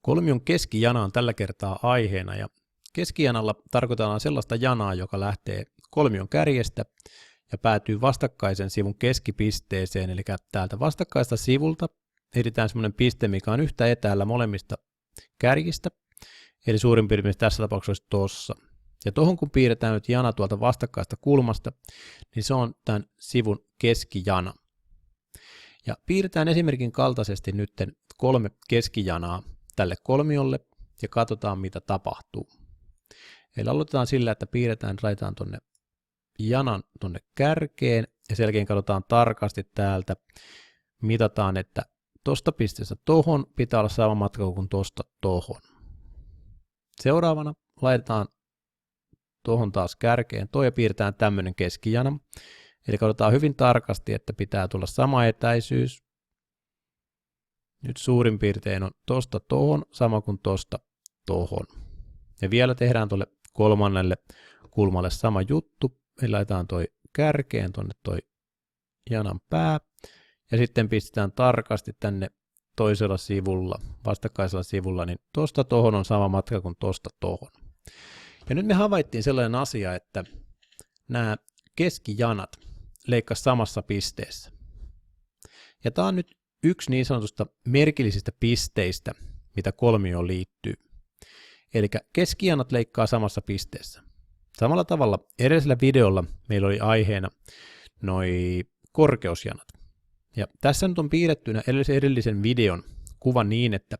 Kolmion keskijana on tällä kertaa aiheena ja keskijanalla tarkoitetaan sellaista janaa, joka lähtee kolmion kärjestä ja päätyy vastakkaisen sivun keskipisteeseen, eli täältä vastakkaista sivulta etsitään semmoinen piste, mikä on yhtä etäällä molemmista kärjistä, eli suurin piirtein tässä tapauksessa olisi tuossa. Ja tuohon kun piirretään nyt jana tuolta vastakkaista kulmasta, niin se on tämän sivun keskijana. Ja piirretään esimerkin kaltaisesti nyt 3 keskijanaa tälle kolmiolle ja katsotaan mitä tapahtuu. Eli aloitetaan sillä, että laitetaan tuonne janan tuonne kärkeen ja sen jälkeen katsotaan tarkasti täältä, mitataan, että tuosta pisteestä tohon pitää olla sama matka kuin tuosta tohon. Seuraavana laitetaan tuohon taas kärkeen ja piirretään tämmöinen keskijana. Eli katsotaan hyvin tarkasti, että pitää tulla sama etäisyys. Nyt suurin piirtein on tosta tohon sama kuin tosta tohon. Ja vielä tehdään tuolle kolmannelle kulmalle sama juttu. Eli laitetaan toi kärkeen tuonne toi janan pää. Ja sitten pistetään tarkasti tänne toisella sivulla, vastakkaisella sivulla, niin tosta tohon on sama matka kuin tosta tohon. Ja nyt me havaittiin sellainen asia, että nämä keskijanat leikkasi samassa pisteessä. Ja tämä on nyt yksi niin sanotusta merkillisistä pisteistä, mitä kolmioon liittyy. Eli keskijanat leikkaa samassa pisteessä. Samalla tavalla edellisellä videolla meillä oli aiheena noi korkeusjanat. Ja tässä nyt on piirrettynä edellisen videon kuva niin, että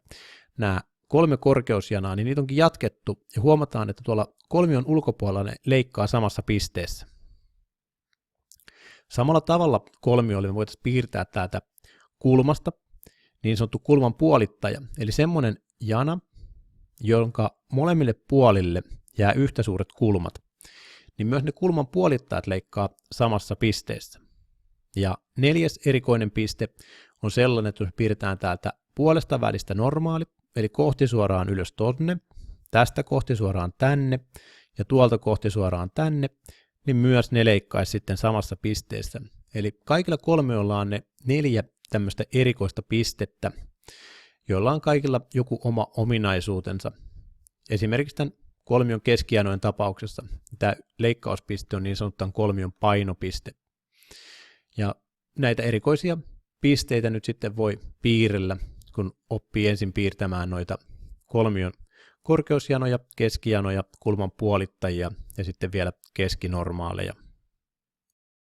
nämä 3 korkeusjanaa, niin niitä onkin jatkettu ja huomataan, että tuolla kolmion ulkopuolella ne leikkaa samassa pisteessä. Samalla tavalla kolmiolle me voitaisiin piirtää täältä kulmasta niin sanottu kulman puolittaja, eli semmoinen jana, jonka molemmille puolille jää yhtä suuret kulmat, niin myös ne kulman puolittajat leikkaa samassa pisteessä. Ja 4. erikoinen piste on sellainen, että jos piirretään täältä puolesta välistä normaali, eli kohti suoraan ylös tonne, tästä kohti suoraan tänne ja tuolta kohti suoraan tänne, niin myös ne leikkaisi sitten samassa pisteessä. Eli kaikilla kolmioilla on ne 4 tämmöistä erikoista pistettä, joilla on kaikilla joku oma ominaisuutensa. Esimerkiksi tämän kolmion keskijanojen tapauksessa tämä leikkauspiste on niin sanottu kolmion painopiste. Ja näitä erikoisia pisteitä nyt sitten voi piirrellä, kun oppii ensin piirtämään noita kolmion korkeusjanoja, keskijanoja, kulman puolittajia ja sitten vielä keskinormaaleja.